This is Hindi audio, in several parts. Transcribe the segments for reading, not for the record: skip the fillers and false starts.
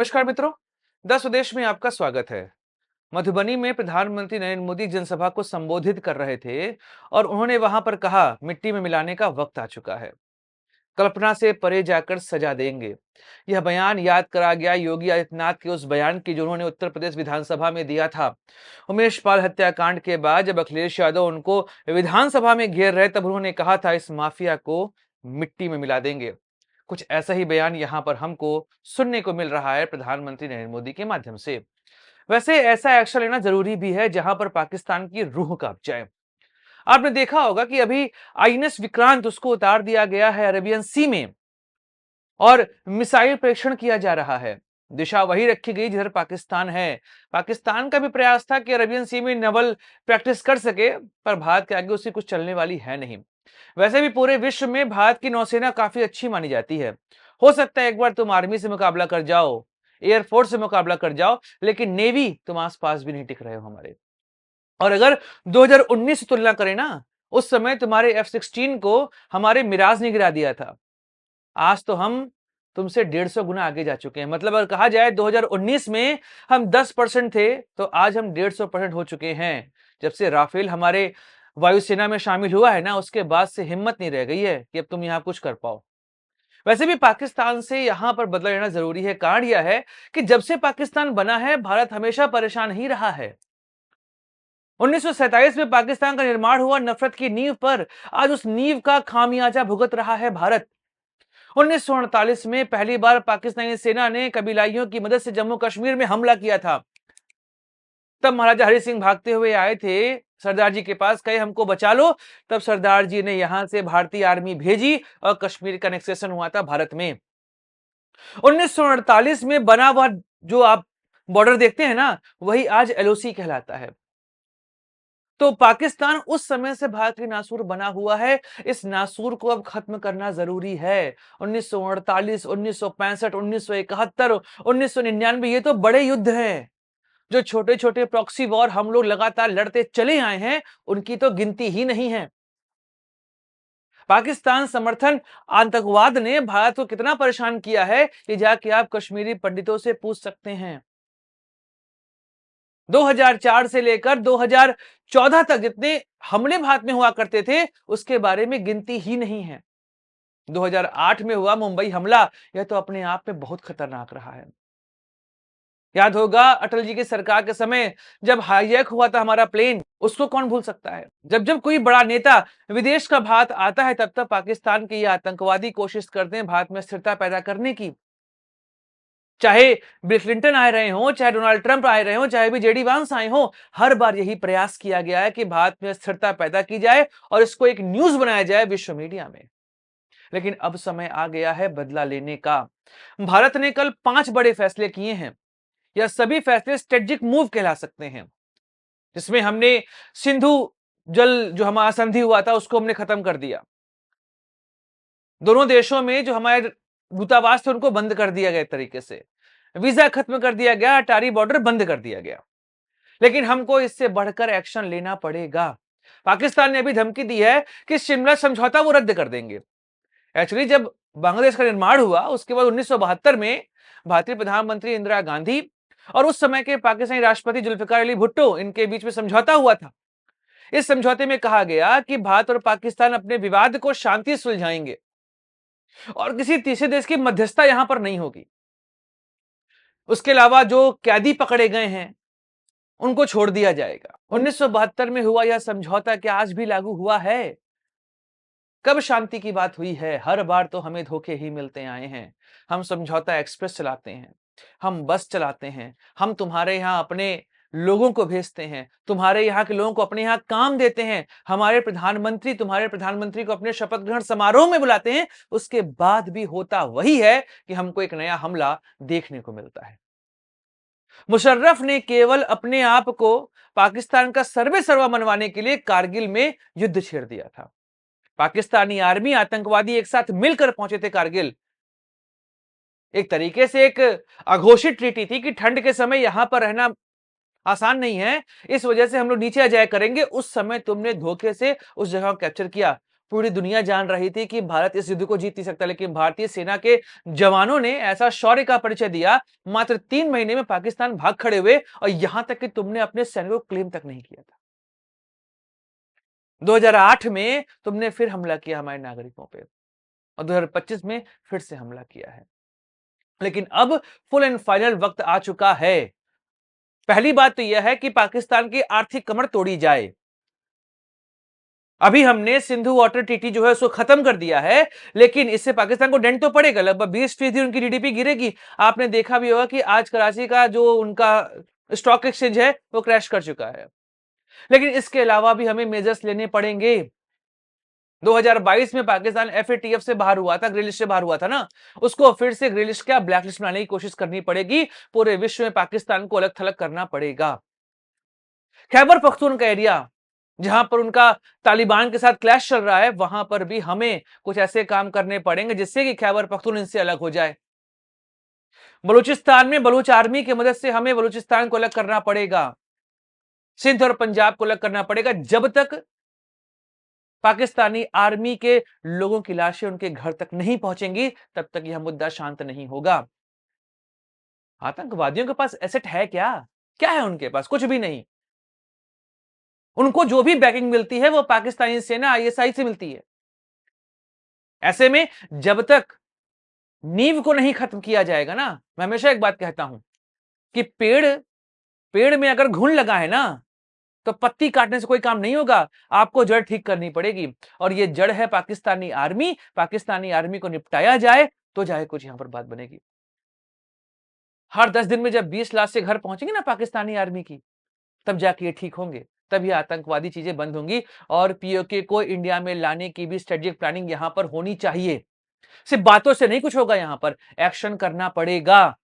नमस्कार मित्रों, 10 स्वदेश में आपका स्वागत है। मधुबनी में प्रधानमंत्री नरेंद्र मोदी जनसभा को संबोधित कर रहे थे और उन्होंने वहां पर कहा, मिट्टी में मिलाने का वक्त आ चुका है। कल्पना से परे जाकर सजा देंगे। यह बयान याद करा गया योगी आदित्यनाथ के उस बयान की जो उन्होंने उत्तर प्रदेश विधानसभा में दिया था। उमेश पाल हत्याकांड के बाद जब अखिलेश यादव उनको विधानसभा में घेर रहे तब उन्होंने कहा था, इस माफिया को मिट्टी में मिला देंगे। कुछ ऐसा ही बयान यहां पर हमको सुनने को मिल रहा है प्रधानमंत्री नरेंद्र मोदी के माध्यम से। वैसे ऐसा एक्शन लेना जरूरी भी है जहां पर पाकिस्तान की रूह कांप जाए। आपने देखा होगा कि अभी आईएनएस विक्रांत उसको उतार दिया गया है अरेबियन सी में और मिसाइल परीक्षण किया जा रहा है। दिशा वही रखी गई जिधर पाकिस्तान है। पाकिस्तान का भी प्रयास था कि अरेबियन सी में नवल प्रैक्टिस कर सके, पर भारत के आगे उसकी कुछ चलने वाली है नहीं। वैसे भी पूरे विश्व में भारत की नौसेना काफी अच्छी मानी जाती है। हो सकता है एक बार तुम आर्मी से मुकाबला कर जाओ, एयरफोर्स से मुकाबला कर जाओ, लेकिन नेवी तुम आसपास भी नहीं टिक रहे हो हमारे। और अगर 2019 से तुलना करें ना, उस समय तुम्हारे F-16 को हमारे मिराज ने गिरा दिया था। आज तो हम तुमसे 150 गुना आगे जा चुके हैं। मतलब अगर कहा जाए 2019 में हम 10% थे, तो आज हम 150% हो चुके हैं। जब से राफेल हमारे वायुसेना में शामिल हुआ है ना, उसके बाद से हिम्मत नहीं रह गई है कि अब तुम यहां कुछ कर पाओ। वैसे भी पाकिस्तान से यहां पर बदला लेना जरूरी है। कारण यह है कि जब से पाकिस्तान बना है, भारत हमेशा परेशान ही रहा है। 1947 में पाकिस्तान का निर्माण हुआ नफरत की नींव पर। आज उस नींव का खामियाजा भुगत रहा है भारत। 1948 में पहली बार पाकिस्तानी सेना ने कबीलाइयों की मदद से जम्मू कश्मीर में हमला किया था। तब महाराजा हरि सिंह भागते हुए आए थे सरदार जी के पास, कहे हमको बचा लो। तब सरदार जी ने यहां से भारतीय आर्मी भेजी और कश्मीर का एनेक्सेशन हुआ था भारत में। 1948 में बना हुआ जो आप बॉर्डर देखते हैं ना, वही आज एलओसी कहलाता है। तो पाकिस्तान उस समय से भारत के नासूर बना हुआ है। इस नासूर को अब खत्म करना जरूरी है। 1948, 1965, 1971, 1999 ये तो बड़े युद्ध हैं। जो छोटे छोटे प्रॉक्सी वॉर हम लोग लगातार लड़ते चले आए हैं, उनकी तो गिनती ही नहीं है। पाकिस्तान समर्थन आतंकवाद ने भारत को कितना परेशान किया है, ये जाके आप कश्मीरी पंडितों से पूछ सकते हैं। 2004 से लेकर 2014 तक जितने हमले भारत में हुआ करते थे, उसके बारे में गिनती ही नहीं है। 2008 में हुआ मुंबई हमला, यह तो अपने आप में बहुत खतरनाक रहा है। याद होगा अटल जी की सरकार के समय जब हाईजैक हुआ था हमारा प्लेन, उसको कौन भूल सकता है। जब जब कोई बड़ा नेता विदेश का भारत आता है, तब तब पाकिस्तान के ये आतंकवादी कोशिश करते हैं भारत में स्थिरता पैदा करने की। चाहे बिल क्लिंटन आए रहे हो, चाहे डोनाल्ड ट्रंप आए रहे हो, चाहे भी जेडी वांस आए हो, हर बार यही प्रयास किया गया है कि भारत में स्थिरता पैदा की जाए और इसको एक न्यूज बनाया जाए विश्व मीडिया में। लेकिन अब समय आ गया है बदला लेने का। भारत ने कल 5 बड़े फैसले किए हैं। यह सभी फैसले स्ट्रेटेजिक मूव कहला सकते हैं, जिसमें हमने सिंधु जल जो हमारा संधि हुआ था, उसको हमने खत्म कर दिया। दोनों देशों में जो हमारे दूतावास थे, उनको बंद कर दिया गया तरीके से। वीजा खत्म कर दिया गया, अटारी बॉर्डर बंद कर दिया गया। लेकिन हमको इससे बढ़कर एक्शन लेना पड़ेगा। पाकिस्तान ने अभी धमकी दी है कि शिमला समझौता वो रद्द कर देंगे। एक्चुअली जब बांग्लादेश का निर्माण हुआ, उसके बाद 1972 में भारतीय प्रधानमंत्री इंदिरा गांधी और उस समय के पाकिस्तानी राष्ट्रपति जुल्फिकार अली भुट्टो, इनके बीच में समझौता हुआ था। इस समझौते में कहा गया कि भारत और पाकिस्तान अपने विवाद को शांति सुलझाएंगे और किसी तीसरे देश की मध्यस्थता यहां पर नहीं होगी। उसके अलावा जो कैदी पकड़े गए हैं, उनको छोड़ दिया जाएगा। 1972 में हुआ यह समझौता क्या आज भी लागू हुआ है? कब शांति की बात हुई है? हर बार तो हमें धोखे ही मिलते आए हैं। हम समझौता एक्सप्रेस चलाते हैं, हम बस चलाते हैं, हम तुम्हारे यहां अपने लोगों को भेजते हैं, तुम्हारे यहां के लोगों को अपने यहां काम देते हैं, तुम्हारे प्रधानमंत्री को अपने शपथ ग्रहण समारोह में बुलाते हैं। उसके बाद भी होता वही है कि हमको एक नया हमला देखने को मिलता है। मुशर्रफ ने केवल अपने आप को पाकिस्तान का सर्वे सर्वा मनवाने के लिए कारगिल में युद्ध छेड़ दिया था। पाकिस्तानी आर्मी, आतंकवादी एक साथ मिलकर पहुंचे थे कारगिल। एक तरीके से एक अघोषित ट्रीटी थी कि ठंड के समय यहां पर रहना आसान नहीं है, इस वजह से हम लोग नीचे आ जाया करेंगे। उस समय तुमने धोखे से उस जगह को कैप्चर किया। पूरी दुनिया जान रही थी कि भारत इस युद्ध को जीत नहीं सकता, लेकिन भारतीय सेना के जवानों ने ऐसा शौर्य का परिचय दिया, मात्र 3 महीने में पाकिस्तान भाग खड़े हुए और यहां तक कि तुमने अपने सैनिकों को क्लेम तक नहीं किया था। 2008 में तुमने फिर हमला किया हमारे नागरिकों पे और 2025 में फिर से हमला किया है। लेकिन अब फुल एंड फाइनल वक्त आ चुका है। पहली बात तो यह है कि पाकिस्तान की आर्थिक कमर तोड़ी जाए। अभी हमने सिंधु वाटर ट्रीटी जो है उसको खत्म कर दिया है, लेकिन इससे पाकिस्तान को डेंट तो पड़ेगा, लगभग 20% उनकी जीडीपी गिरेगी। आपने देखा भी होगा कि आज कराची का जो उनका स्टॉक एक्सचेंज है वो क्रैश कर चुका है। लेकिन इसके अलावा भी हमें मेजर्स लेने पड़ेंगे। 2022 में पाकिस्तान एफएटीएफ से बाहर हुआ था, ग्रे लिस्ट से बाहर हुआ था ना, उसको फिर से ग्रे लिस्ट क्या ब्लैक लिस्ट बनाने की कोशिश करनी पड़ेगी। पूरे विश्व में पाकिस्तान को अलग थलग करना पड़ेगा। खैबर पख्तूनख्वा का एरिया जहां पर उनका तालिबान के साथ क्लैश चल रहा है, वहां पर भी हमें कुछ ऐसे काम करने पड़ेंगे जिससे कि खैबर पख्तून इनसे अलग हो जाए। बलूचिस्तान में बलूच आर्मी की मदद से हमें बलूचिस्तान को अलग करना पड़ेगा। सिंध और पंजाब को अलग करना पड़ेगा। जब तक पाकिस्तानी आर्मी के लोगों की लाशें उनके घर तक नहीं पहुंचेंगी, तब तक यह मुद्दा शांत नहीं होगा। आतंकवादियों के पास एसेट है क्या? क्या है उनके पास? कुछ भी नहीं। उनको जो भी बैकिंग मिलती है वो पाकिस्तानी सेना आईएसआई से मिलती है। ऐसे में जब तक नींव को नहीं खत्म किया जाएगा ना, मैं हमेशा एक बात कहता हूं कि पेड़ में अगर घुन लगा है ना, तो पत्ती काटने से कोई काम नहीं होगा, आपको जड़ ठीक करनी पड़ेगी। और ये जड़ है पाकिस्तानी आर्मी। पाकिस्तानी आर्मी को निपटाया जाए तो जाए कुछ यहां पर बात बनेगी। हर 10 दिन में जब 20 लाख से घर पहुंचेंगे ना पाकिस्तानी आर्मी की, तब जाके ये ठीक होंगे, तब ये आतंकवादी चीजें बंद होंगी। और पीओके को इंडिया में लाने की भी स्ट्रेटेजिक प्लानिंग यहां पर होनी चाहिए। सिर्फ बातों से नहीं कुछ होगा, यहां पर एक्शन करना पड़ेगा।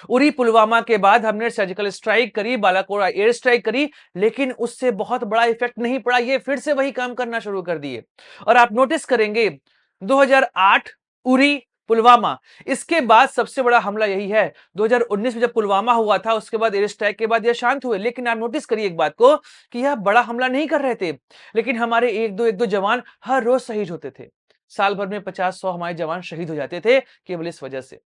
उरी पुलवामा के बाद हमने सर्जिकल स्ट्राइक करी, बालाकोट एयर स्ट्राइक करी, लेकिन उससे बहुत बड़ा इफेक्ट नहीं पड़ा। ये फिर से वही काम करना शुरू कर दिए। और आप नोटिस करेंगे 2008 उरी पुलवामा, इसके बाद सबसे बड़ा हमला यही है। 2019 में जब पुलवामा हुआ था, उसके बाद एयर स्ट्राइक के बाद यह शांत हुए। लेकिन आप नोटिस करिए एक बात को कि यह बड़ा हमला नहीं कर रहे थे, लेकिन हमारे एक दो जवान हर रोज शहीद होते थे। साल भर में 50-100 हमारे जवान शहीद हो जाते थे केवल इस वजह से।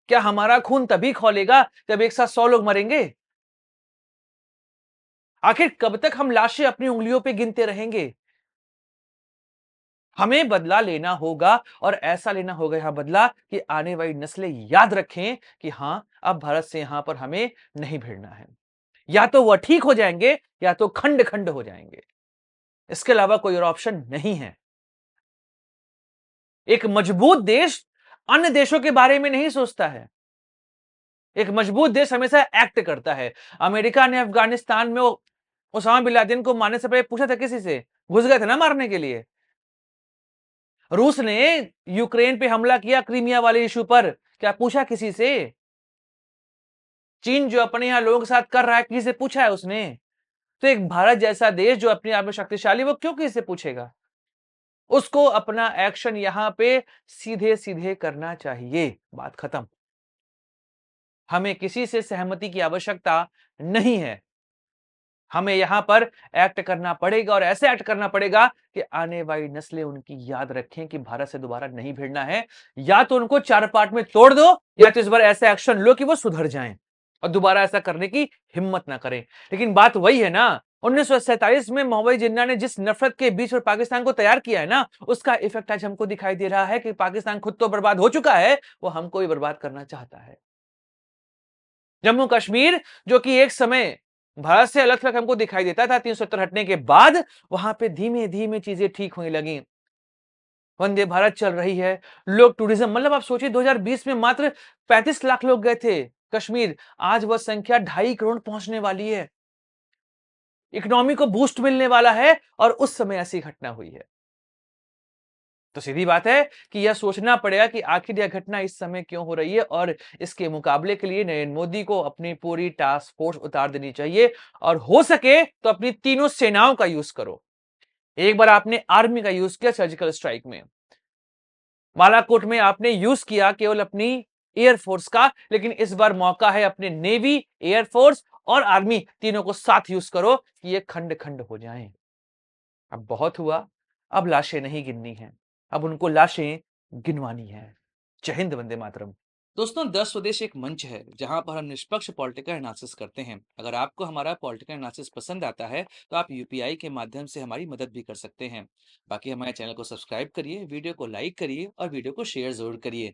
क्या हमारा खून तभी खौलेगा जब एक साथ 100 लोग मरेंगे? आखिर कब तक हम लाशें अपनी उंगलियों पे गिनते रहेंगे? हमें बदला लेना होगा और ऐसा लेना होगा यहां बदला कि आने वाली नस्लें याद रखें कि हां, अब भारत से यहां पर हमें नहीं भिड़ना है। या तो वह ठीक हो जाएंगे या तो खंड खंड हो जाएंगे। इसके अलावा कोई और ऑप्शन नहीं है। एक मजबूत देश अन्य देशों के बारे में नहीं सोचता है। एक मजबूत देश हमेशा एक्ट करता है। अमेरिका ने अफगानिस्तान में ओसामा बिन लादेन को मारने से पहले पूछा था किसी से? घुस गए थे ना मारने के लिए। रूस ने यूक्रेन पे हमला किया क्रीमिया वाले इशू पर, क्या पूछा किसी से? चीन जो अपने यहां लोगों के साथ कर रहा है, किसी से पूछा है उसने? तो एक भारत जैसा देश जो अपने आप में शक्तिशाली, वो क्यों किसी से पूछेगा? उसको अपना एक्शन यहां पे सीधे सीधे करना चाहिए। बात खत्म। हमें किसी से सहमति की आवश्यकता नहीं है। हमें यहां पर एक्ट करना पड़ेगा और ऐसे एक्ट करना पड़ेगा कि आने वाली नस्लें उनकी याद रखें कि भारत से दोबारा नहीं भिड़ना है। या तो उनको 4 पार्ट में तोड़ दो, या तो इस बार ऐसा एक्शन लो कि वो सुधर जाएं और दोबारा ऐसा करने की हिम्मत ना करें। लेकिन बात वही है ना, 1947 में मोहम्मद जिन्ना ने जिस नफरत के बीच और पाकिस्तान को तैयार किया है ना, उसका इफेक्ट आज हमको दिखाई दे रहा है कि पाकिस्तान खुद तो बर्बाद हो चुका है, वो हमको भी बर्बाद करना चाहता है। जम्मू कश्मीर जो कि एक समय भारत से अलग थलग हमको दिखाई देता था, 370 हटने के बाद वहां पे धीमे धीमे चीजें ठीक होने लगी। वंदे भारत चल रही है, लोग टूरिज्म, मतलब आप सोचिए 2020 में मात्र 35 लाख लोग गए थे कश्मीर, आज वह संख्या 2.5 करोड़ पहुंचने वाली है। इकोनॉमी को बूस्ट मिलने वाला है और उस समय ऐसी घटना हुई है। तो सीधी बात है कि यह सोचना पड़ेगा कि आखिर यह घटना इस समय क्यों हो रही है और इसके मुकाबले के लिए नरेंद्र मोदी को अपनी पूरी टास्क फोर्स उतार देनी चाहिए और हो सके तो अपनी तीनों सेनाओं का यूज करो। एक बार आपने आर्मी का यूज किया सर्जिकल स्ट्राइक में, बालाकोट में आपने यूज किया केवल अपनी एयरफोर्स का, लेकिन इस बार मौका है अपने नेवी, एयरफोर्स और आर्मी तीनों को साथ यूज करो कि ये खंड खंड हो जाएं। अब बहुत हुआ, अब लाशें नहीं गिननी है, अब उनको लाशें गिनवानी है। जय हिंद, वंदे मातरम। दोस्तों, 10 स्वदेश एक मंच है जहां पर हम निष्पक्ष पॉलिटिकल एनालिसिस करते हैं। अगर आपको हमारा पॉलिटिकल एनालिसिस पसंद आता है तो आप यूपीआई के माध्यम से हमारी मदद भी कर सकते हैं। बाकी हमारे चैनल को सब्सक्राइब करिए, वीडियो को लाइक करिए और वीडियो को शेयर जरूर करिए।